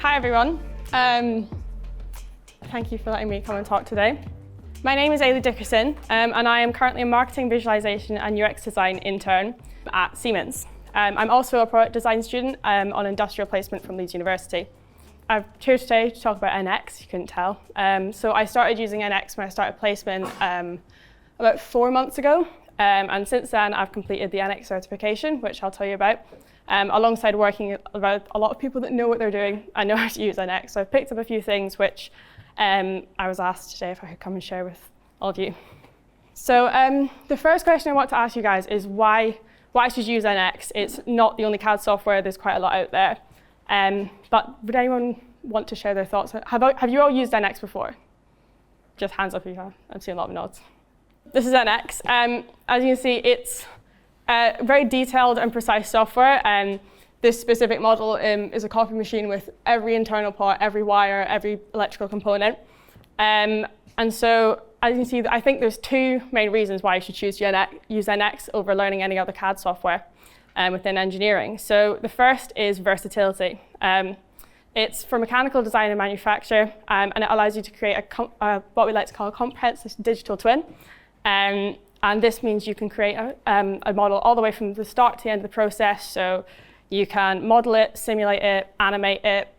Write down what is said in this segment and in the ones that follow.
Hi everyone. Thank you for letting me come and talk today. My name is Ailey Dickerson and I am currently a marketing visualization and UX design intern at Siemens. I'm also a product design student on industrial placement from Leeds University. I'm here today to talk about NX, you couldn't tell. So I started using NX when I started placement about 4 months ago. And since then I've completed the NX certification, which I'll tell you about. Alongside working with a lot of people that know what they're doing and know how to use NX. So I've picked up a few things which I was asked today if I could come and share with all of you. So the first question I want to ask you guys is why should you use NX? It's not the only CAD software, there's quite a lot out there. But would anyone want to share their thoughts? Have you all used NX before? Just hands up if you have. I'm seeing a lot of nods. This is NX. As you can see, it's very detailed and precise software. This specific model is a copy machine with every internal part, every wire, every electrical component. And so, as you can see, I think there's two main reasons why you should choose to use NX over learning any other CAD software within engineering. So the first is versatility. It's for mechanical design and manufacture, and it allows you to create what we like to call a comprehensive digital twin. And this means you can create a model all the way from the start to the end of the process. So you can model it, simulate it, animate it,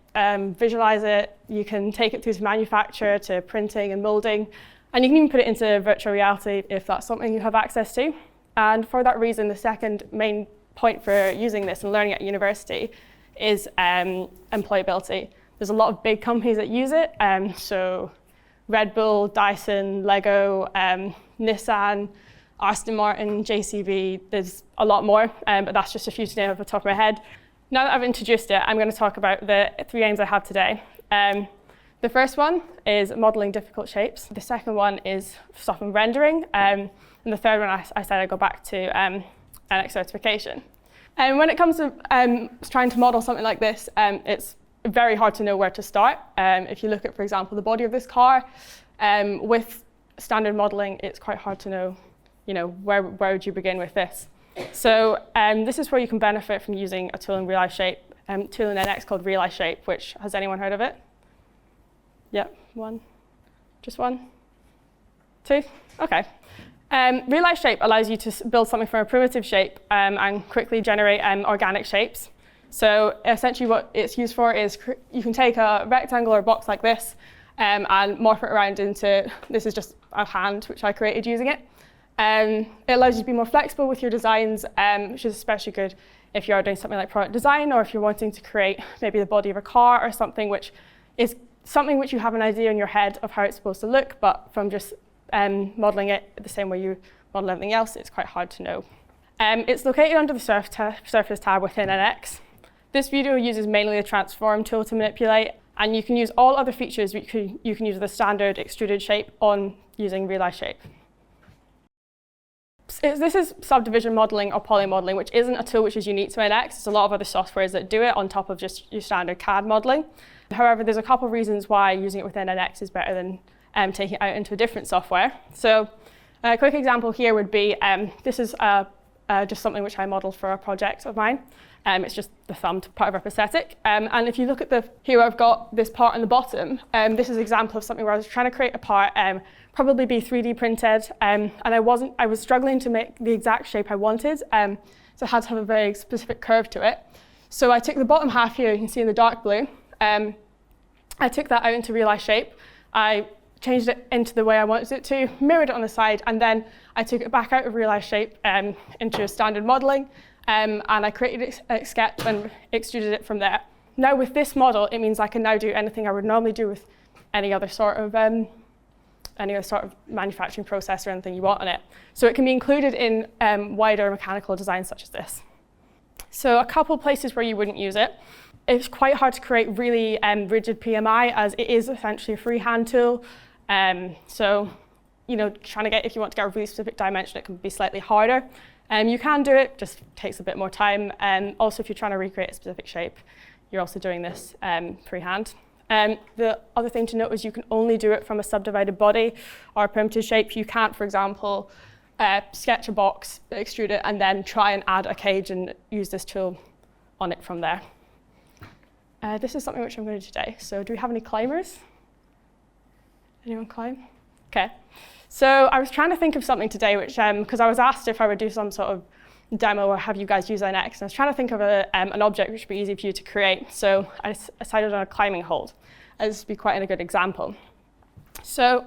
visualize it. You can take it through to manufacture, to printing and molding. And you can even put it into virtual reality if that's something you have access to. And for that reason, the second main point for using this and learning at university is employability. There's a lot of big companies that use it. So Red Bull, Dyson, Lego, Nissan, Aston Martin, JCB, there's a lot more, but that's just a few to name off the top of my head. Now that I've introduced it, I'm going to talk about the 3 aims I have today. The first one is modeling difficult shapes. The second one is stopping rendering. And the third one, I said I'd go back to NX certification. And when it comes to trying to model something like this, it's very hard to know where to start. If you look at, for example, the body of this car, with standard modeling, it's quite hard to know, where would you begin with this? So this is where you can benefit from using a tool in Realize Shape, tool in NX called Realize Shape, which, has anyone heard of it? Yep, one, just one, two, okay. Realize Shape allows you to build something from a primitive shape and quickly generate organic shapes. So essentially what it's used for is you can take a rectangle or box like this and morph it around into, this is just a hand which I created using it. It allows you to be more flexible with your designs, which is especially good if you're doing something like product design or if you're wanting to create maybe the body of a car or something which is something which you have an idea in your head of how it's supposed to look, but from just modeling it the same way you model everything else, it's quite hard to know. It's located under the Surface tab within NX. This video uses mainly the transform tool to manipulate, and you can use all other features you can use with a standard extruded shape on using Realize Shape. This is subdivision modeling or poly modeling, which isn't a tool which is unique to NX. There's a lot of other softwares that do it on top of just your standard CAD modeling. However, there's a couple of reasons why using it within NX is better than taking it out into a different software. So a quick example here would be, this is just something which I modeled for a project of mine. It's just the thumbed part of a prosthetic. And if you look at here I've got this part on the bottom. This is an example of something where I was trying to create a part, probably be 3D printed, and I was struggling to make the exact shape I wanted, so I had to have a very specific curve to it. So I took the bottom half here, you can see in the dark blue. I took that out into Realize Shape. I changed it into the way I wanted it to, mirrored it on the side, and then I took it back out of Realize Shape into standard modeling, and I created a sketch and extruded it from there. Now with this model, it means I can now do anything I would normally do with any other sort of manufacturing process or anything you want on it. So it can be included in wider mechanical designs such as this. So a couple places where you wouldn't use it. It's quite hard to create really rigid PMI as it is essentially a freehand tool. So, if you want to get a really specific dimension, it can be slightly harder. You can do it, just takes a bit more time. Also, if you're trying to recreate a specific shape, you're also doing this freehand. The other thing to note is you can only do it from a subdivided body or a primitive shape. You can't, for example, sketch a box, extrude it, and then try and add a cage and use this tool on it from there. This is something which I'm going to do today. So do we have any climbers? Anyone climb? Okay. So I was trying to think of something today, which because I was asked if I would do some sort of demo or have you guys use NX, and I was trying to think of an object which would be easy for you to create. So I decided on a climbing hold, as this would be quite a good example. So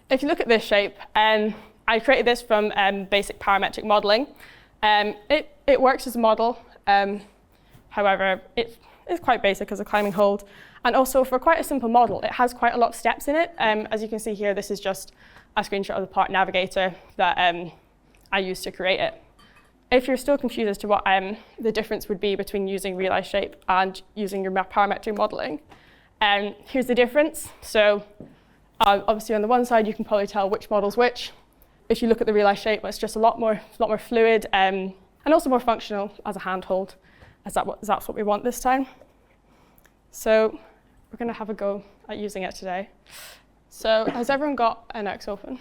if you look at this shape, I created this from basic parametric modeling. It works as a model. However, it's quite basic as a climbing hold. And also, for quite a simple model, it has quite a lot of steps in it. As you can see here, this is just a screenshot of the part navigator that I used to create it. If you're still confused as to what the difference would be between using realized shape and using your parametric modeling, here's the difference. So obviously, on the one side, you can probably tell which model's which. If you look at the realized shape, it's just a lot more fluid and also more functional as a handhold, as that's what we want this time. So we're going to have a go at using it today. So has everyone got NX open?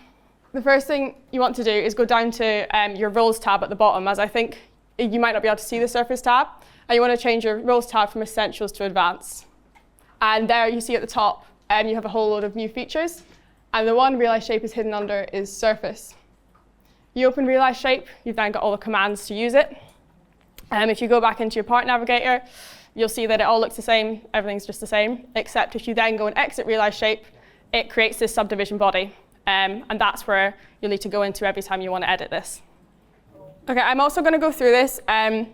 The first thing you want to do is go down to your roles tab at the bottom, as I think you might not be able to see the surface tab. And you want to change your roles tab from essentials to advanced. And there you see at the top, you have a whole load of new features. And the one realized shape is hidden under is surface. You open realized shape, you've then got all the commands to use it. If you go back into your part navigator, you'll see that it all looks the same, everything's just the same, except if you then go and exit realized shape, it creates this subdivision body. And that's where you'll need to go into every time you want to edit this. Okay, I'm also going to go through this, and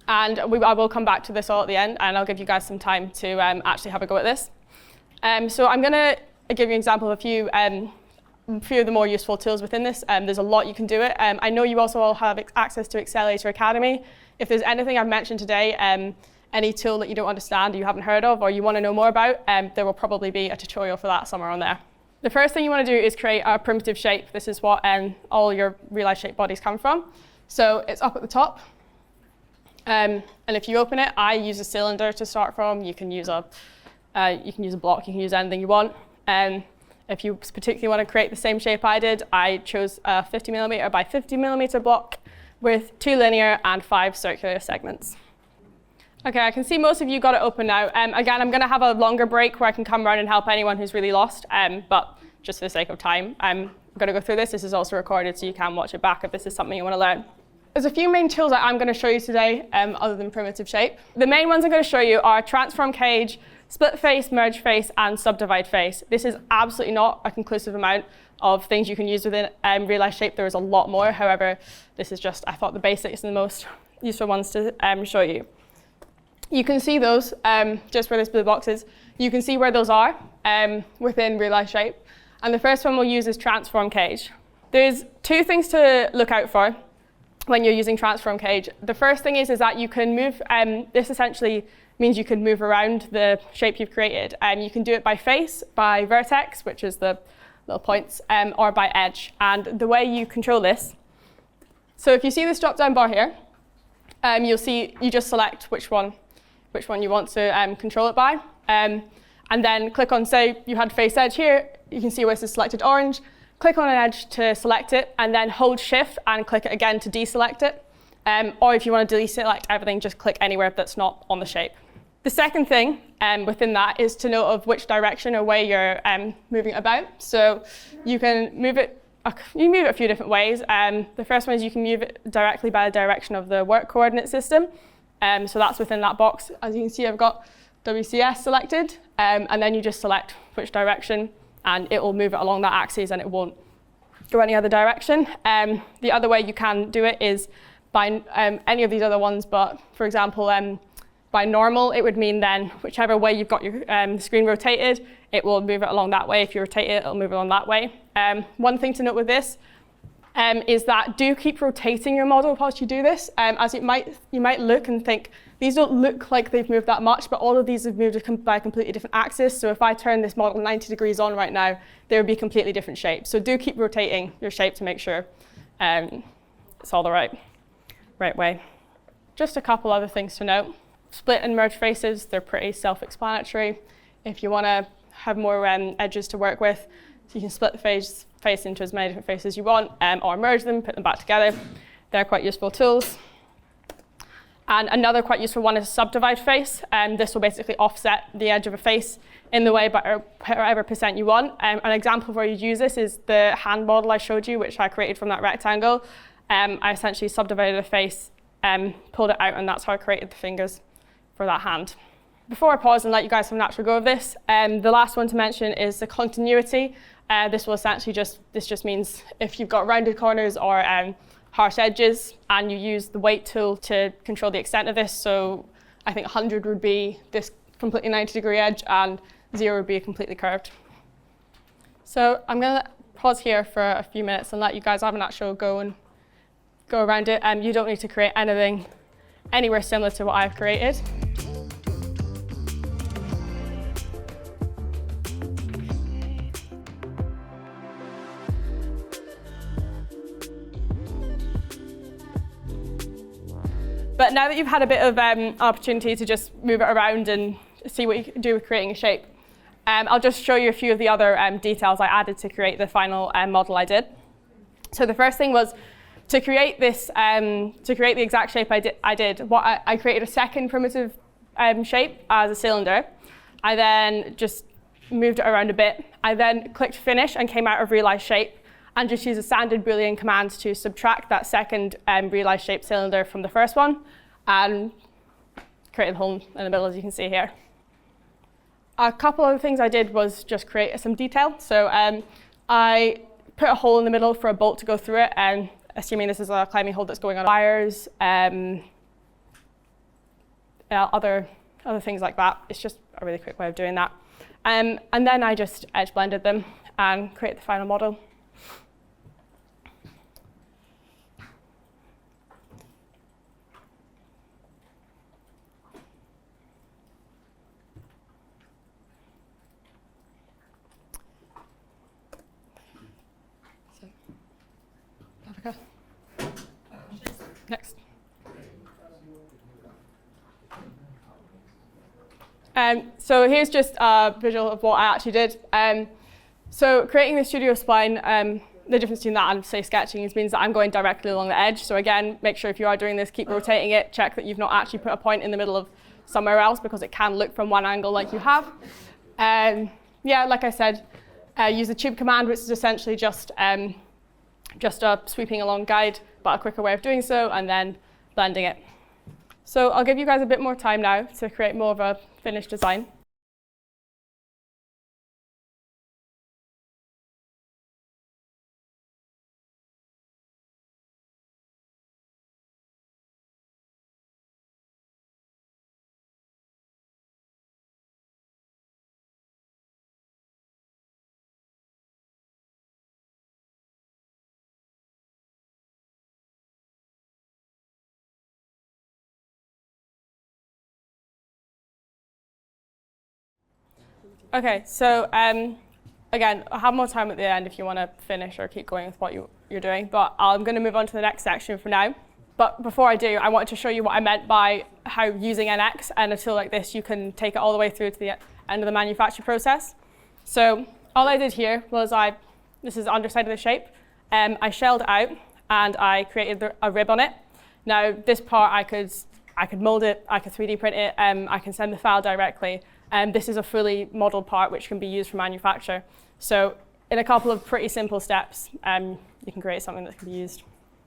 I will come back to this all at the end, and I'll give you guys some time to actually have a go at this. So I'm going to give you an example of a few of the more useful tools within this. There's a lot you can do it. I know you also all have access to Accelerator Academy. If there's anything I've mentioned today, any tool that you don't understand or you haven't heard of or you want to know more about, there will probably be a tutorial for that somewhere on there. The first thing you want to do is create a primitive shape. This is what all your realized shape bodies come from. So it's up at the top. And if you open it, I use a cylinder to start from. You can use a block. You can use anything you want. If you particularly want to create the same shape I did, I chose a 50mm by 50mm block with 2 linear and 5 circular segments. Okay, I can see most of you got it open now. Again, I'm going to have a longer break where I can come around and help anyone who's really lost, but just for the sake of time, I'm going to go through this. This is also recorded, so you can watch it back if this is something you want to learn. There's a few main tools that I'm going to show you today, other than primitive shape. The main ones I'm going to show you are transform cage, split face, merge face, and subdivide face. This is absolutely not a conclusive amount of things you can use within realized shape. There is a lot more. However, this is just, I thought, the basics and the most useful ones to show you. You can see those, just where this blue box is, you can see where those are within realized shape. And the first one we'll use is transform cage. There's 2 things to look out for when you're using transform cage. The first thing is that you can move, this essentially means you can move around the shape you've created. You can do it by face, by vertex, which is the little points, or by edge. And the way you control this, so if you see this drop-down bar here, you'll see you just select which one you want to control it by. And then click on, say you had face edge here, you can see where it says selected orange. Click on an edge to select it, and then hold shift and click it again to deselect it. Or if you want to deselect everything, just click anywhere that's not on the shape. The second thing within that is to note of which direction or way you're moving it about. So you can move it a few different ways. The first one is you can move it directly by the direction of the work coordinate system. So that's within that box. As you can see, I've got WCS selected, and then you just select which direction, and it will move it along that axis, and it won't go any other direction. The other way you can do it is by any of these other ones, but for example, by normal, it would mean then whichever way you've got your screen rotated, it will move it along that way. If you rotate it, it'll move it along that way. One thing to note with this is that do keep rotating your model whilst you do this, as you might look and think, these don't look like they've moved that much, but all of these have moved by a completely different axis. So if I turn this model 90 degrees on right now, there would be completely different shapes. So do keep rotating your shape to make sure it's all the right way. Just a couple other things to note. Split and merge faces, they're pretty self-explanatory. If you want to have more edges to work with, so you can split the face into as many different faces you want, or merge them, put them back together. They're quite useful tools. And another quite useful one is subdivide face. This will basically offset the edge of a face in the way by whatever percent you want. An example of where you'd use this is the hand model I showed you, which I created from that rectangle. I essentially subdivided the face, pulled it out, and that's how I created the fingers for that hand. Before I pause and let you guys have an actual go of this, the last one to mention is the continuity. This will essentially just means if you've got rounded corners or harsh edges and you use the weight tool to control the extent of this. So I think 100 would be this completely 90-degree edge and 0 would be completely curved. So I'm going to pause here for a few minutes and let you guys have an actual go and go around it. You don't need to create anything anywhere similar to what I've created. But now that you've had a bit of opportunity to just move it around and see what you can do with creating a shape, I'll just show you a few of the other details I added to create the final model I did. So the first thing was to create this, to create the exact shape I created a second primitive shape as a cylinder. I then just moved it around a bit. I then clicked finish and came out of realized shape, and just use a standard Boolean command to subtract that second realized shape cylinder from the first one, and create a hole in the middle, as you can see here. A couple of things I did was just create some detail. So I put a hole in the middle for a bolt to go through it, and assuming this is a climbing hole that's going on wires, other things like that. It's just a really quick way of doing that. And then I just edge blended them and create the final model. Next. So here's just a visual of what I actually did. So creating the studio spline, the difference between that and say sketching means that I'm going directly along the edge. So again, make sure if you are doing this, keep rotating it, check that you've not actually put a point in the middle of somewhere else, because it can look from one angle like you have. Yeah, like I said, use the tube command, which is essentially just a sweeping along guide, but a quicker way of doing so, and then blending it. So I'll give you guys a bit more time now to create more of a finished design. Okay, so again, I'll have more time at the end if you want to finish or keep going with what you're doing, but I'm going to move on to the next section for now. But before I do, I wanted to show you what I meant by how using NX and a tool like this, you can take it all the way through to the end of the manufacture process. So all I did here was this is the underside of the shape. I shelled it out and I created a rib on it. Now this part I could mold it, I could 3D print it, I can send the file directly. This is a fully modeled part which can be used for manufacture. So in a couple of pretty simple steps, you can create something that can be used.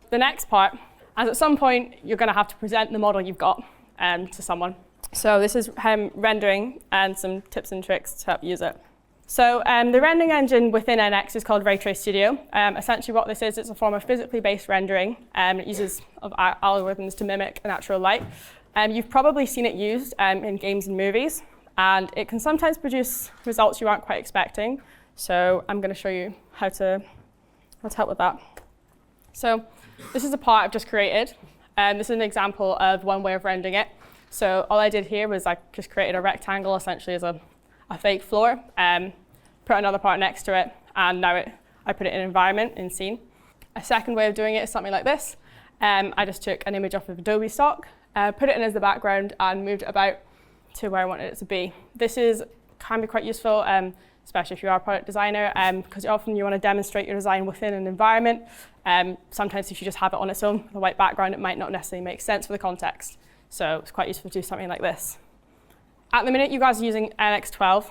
The next part, as at some point you're going to have to present the model you've got to someone. So this is rendering and some tips and tricks to help use it. So the rendering engine within NX is called Raytrace Studio. Essentially what this is, it's a form of physically based rendering. It uses algorithms to mimic natural light. You've probably seen it used in games and movies, and it can sometimes produce results you aren't quite expecting. So I'm going to show you how to help with that. So this is a part I've just created. This is an example of one way of rendering it. So all I did here was I just created a rectangle essentially as a fake floor, put another part next to it, and now I put it in environment, in scene. A second way of doing it is something like this. I just took an image off of Adobe Stock, put it in as the background, and moved it about to where I wanted it to be. This can be quite useful, especially if you are a product designer, because often you want to demonstrate your design within an environment. Sometimes if you just have it on its own with a white background, it might not necessarily make sense for the context. So it's quite useful to do something like this. At the minute, you guys are using NX12.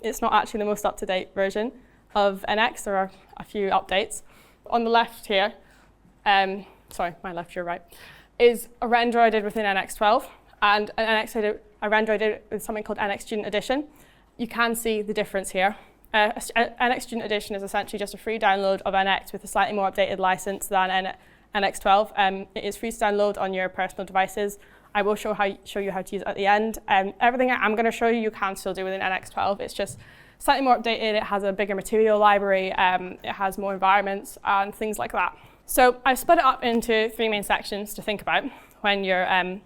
It's not actually the most up-to-date version of NX. There are a few updates. On the left here, sorry, my left, your right, is a render I did within NX12. And a render I did with something called NX Student Edition. You can see the difference here. NX Student Edition is essentially just a free download of NX with a slightly more updated license than NX12. It is free to download on your personal devices. I will show you how to use it at the end. Everything I'm going to show you can still do within NX12. It's just slightly more updated. It has a bigger material library. It has more environments and things like that. So I've split it up into 3 main sections to think about when you're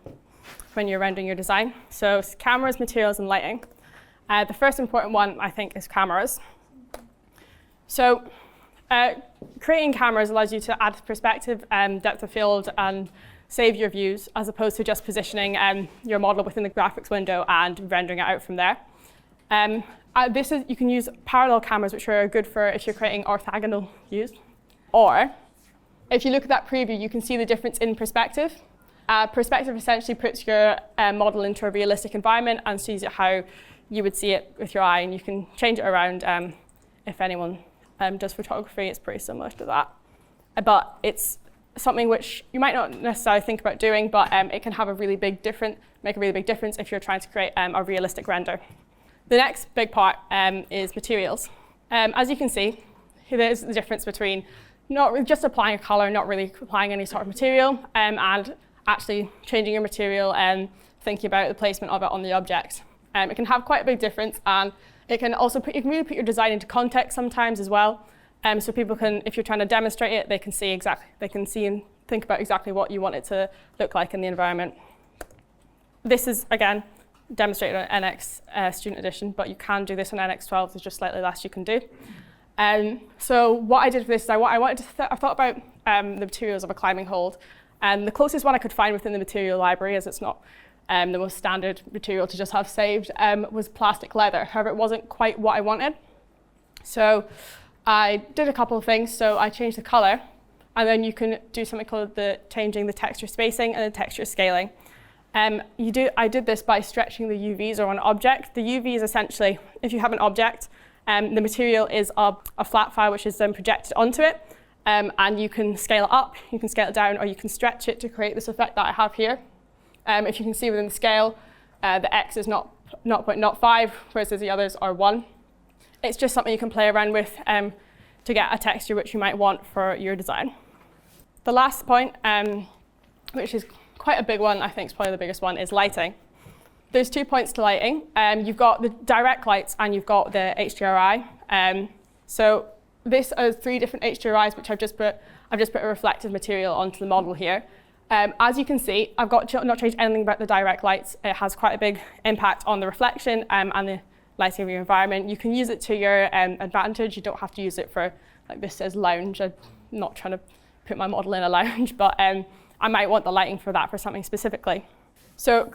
rendering your design. So it's cameras, materials, and lighting. The first important one, I think, is cameras. So creating cameras allows you to add perspective, depth of field, and save your views, as opposed to just positioning your model within the graphics window and rendering it out from there. You can use parallel cameras, which are good for if you're creating orthogonal views. Or if you look at that preview, you can see the difference in perspective. Perspective essentially puts your model into a realistic environment and sees it how you would see it with your eye, and you can change it around. If anyone does photography, it's pretty similar to that. But it's something which you might not necessarily think about doing, but it can have make a really big difference if you're trying to create a realistic render. The next big part is materials. As you can see, there's the difference between not just applying a color, not really applying any sort of material, and actually changing your material and thinking about the placement of it on the object. It can have quite a big difference, and it can also you can really put your design into context sometimes as well. So people can, if you're trying to demonstrate it, they can see and think about exactly what you want it to look like in the environment. This is, again, demonstrated on NX Student Edition, but you can do this on NX12. There's just slightly less you can do. So what I did for this is I thought about the materials of a climbing hold. And the closest one I could find within the material library, as it's not the most standard material to just have saved, was plastic leather. However, it wasn't quite what I wanted. So I did a couple of things. So I changed the color, and then you can do something called changing the texture spacing and the texture scaling. I did this by stretching the UVs on an object. The UV is essentially, if you have an object, the material is a flat file which is then projected onto it. And you can scale it up, you can scale it down, or you can stretch it to create this effect that I have here. If you can see within the scale, the X is 0.05, whereas the others are 1. It's just something you can play around with to get a texture which you might want for your design. The last point, which is quite a big one, I think it's probably the biggest one, is lighting. There's 2 points to lighting. You've got the direct lights and you've got the HDRI. So this is 3 different HDRIs, which I've just put a reflective material onto the model here. As you can see, I've not changed anything about the direct lights. It has quite a big impact on the reflection and the lighting of your environment. You can use it to your advantage. You don't have to use it for, like this says lounge. I'm not trying to put my model in a lounge, but I might want the lighting for that for something specifically. So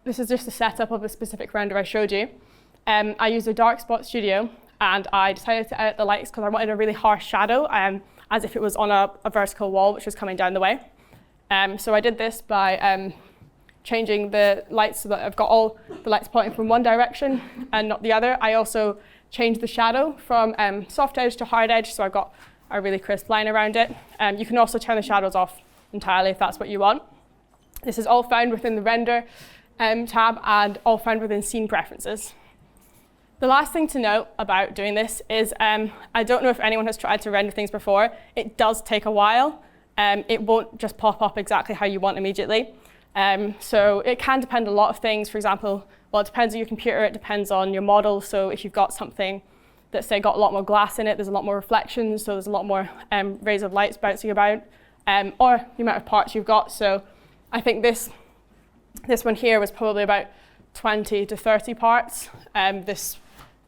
this is just a setup of a specific render I showed you. I used a Dark Spot Studio, and I decided to edit the lights because I wanted a really harsh shadow, as if it was on a vertical wall which was coming down the way. So I did this by changing the lights so that I've got all the lights pointing from one direction and not the other. I also changed the shadow from soft edge to hard edge, so I've got a really crisp line around it. You can also turn the shadows off entirely if that's what you want. This is all found within the render tab and all found within scene preferences. The last thing to note about doing this is, I don't know if anyone has tried to render things before. It does take a while. It won't just pop up exactly how you want immediately. So it can depend on a lot of things. For example, well, it depends on your computer, it depends on your model. So if you've got something that's, say, got a lot more glass in it, there's a lot more reflections, so there's a lot more rays of lights bouncing about, or the amount of parts you've got. So I think this one here was probably about 20 to 30 parts. This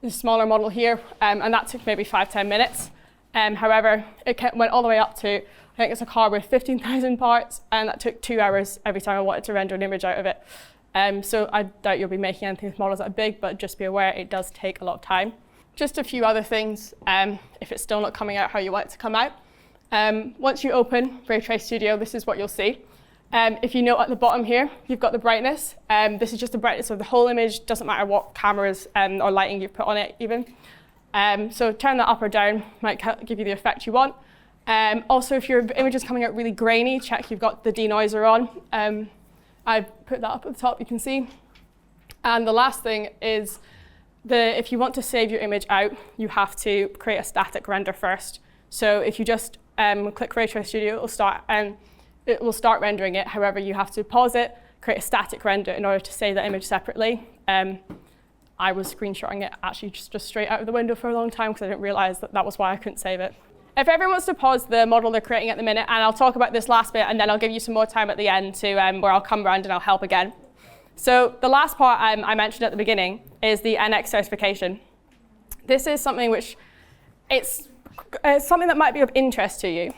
smaller model here, and that took maybe 5-10 minutes. However, it went all the way up to, I think it's a car with 15,000 parts, and that took 2 hours every time I wanted to render an image out of it. So I doubt you'll be making anything with models that big, but just be aware it does take a lot of time. Just a few other things, if it's still not coming out how you want it to come out. Once you open Ray Trace Studio, this is what you'll see. If you note at the bottom here, you've got the brightness. This is just the brightness of the whole image, doesn't matter what cameras or lighting you've put on it even. So turn that up or down, might give you the effect you want. Also, if your image is coming out really grainy, check you've got the denoiser on. I put that up at the top, you can see. And the last thing is, if you want to save your image out, you have to create a static render first. So if you just click Ray Trace Studio, it will start rendering it. However, you have to pause it, create a static render in order to save the image separately. I was screenshotting it actually just straight out of the window for a long time because I didn't realize that was why I couldn't save it. If everyone wants to pause the model they're creating at the minute, and I'll talk about this last bit, and then I'll give you some more time at the end to where I'll come around and I'll help again. So the last part I mentioned at the beginning is the NX certification. This is something which it's something that might be of interest to you.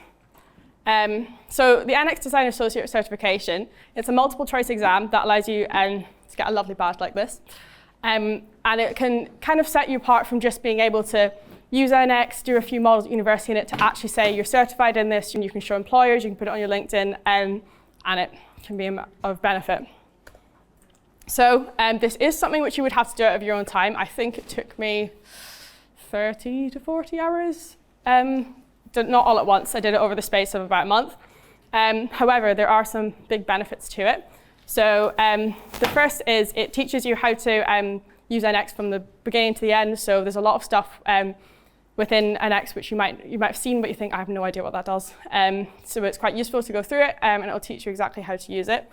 So the NX Design Associate certification, it's a multiple choice exam that allows you to get a lovely badge like this. And it can kind of set you apart from just being able to use NX, do a few models at university in it to actually say you're certified in this, and you can show employers, you can put it on your LinkedIn, and it can be of benefit. So this is something which you would have to do out of your own time. I think it took me 30 to 40 hours. Not all at once, I did it over the space of about a month. However, there are some big benefits to it. So the first is it teaches you how to use NX from the beginning to the end. So there's a lot of stuff within NX which you might have seen, but you think, I have no idea what that does. So it's quite useful to go through it, and it'll teach you exactly how to use it.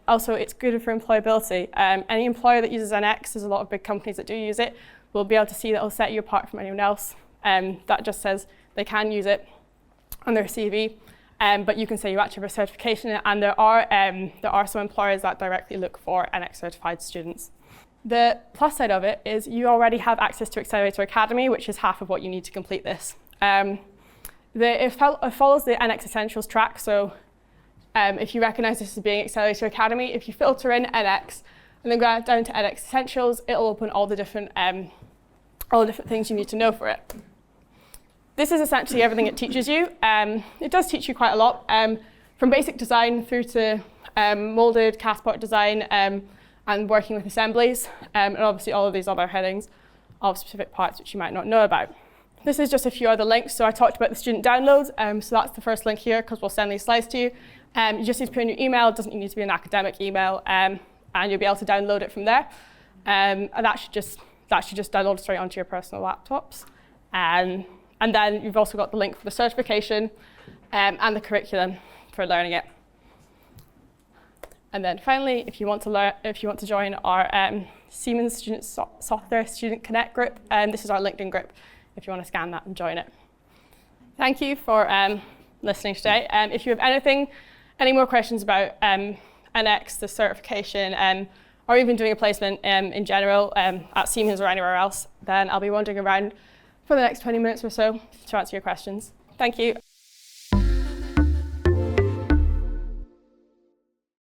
Also, it's good for employability. Any employer that uses NX, there's a lot of big companies that do use it, will be able to see that it'll set you apart from anyone else. That just says they can use it on their CV, but you can say you actually have a certification in it, and there are some employers that directly look for NX certified students. The plus side of it is you already have access to Accelerator Academy, which is half of what you need to complete this. It follows the NX Essentials track, so if you recognize this as being Accelerator Academy, if you filter in NX and then go down to NX Essentials, it'll open all the different things you need to know for it. This is essentially everything it teaches you. It does teach you quite a lot, from basic design through to molded, cast part design, and working with assemblies, and obviously all of these other headings of specific parts which you might not know about. This is just a few other links. So I talked about the student downloads, so that's the first link here because we'll send these slides to you. You just need to put in your email. It doesn't need to be an academic email, and you'll be able to download it from there. And that should just download straight onto your personal laptops. And then you've also got the link for the certification and the curriculum for learning it. And then finally, if you want to join our Siemens Software Student Connect group, this is our LinkedIn group, if you want to scan that and join it. Thank you for listening today. If you have any more questions about NX, the certification, or even doing a placement in general at Siemens or anywhere else, then I'll be wandering around for the next 20 minutes or so to answer your questions. Thank you.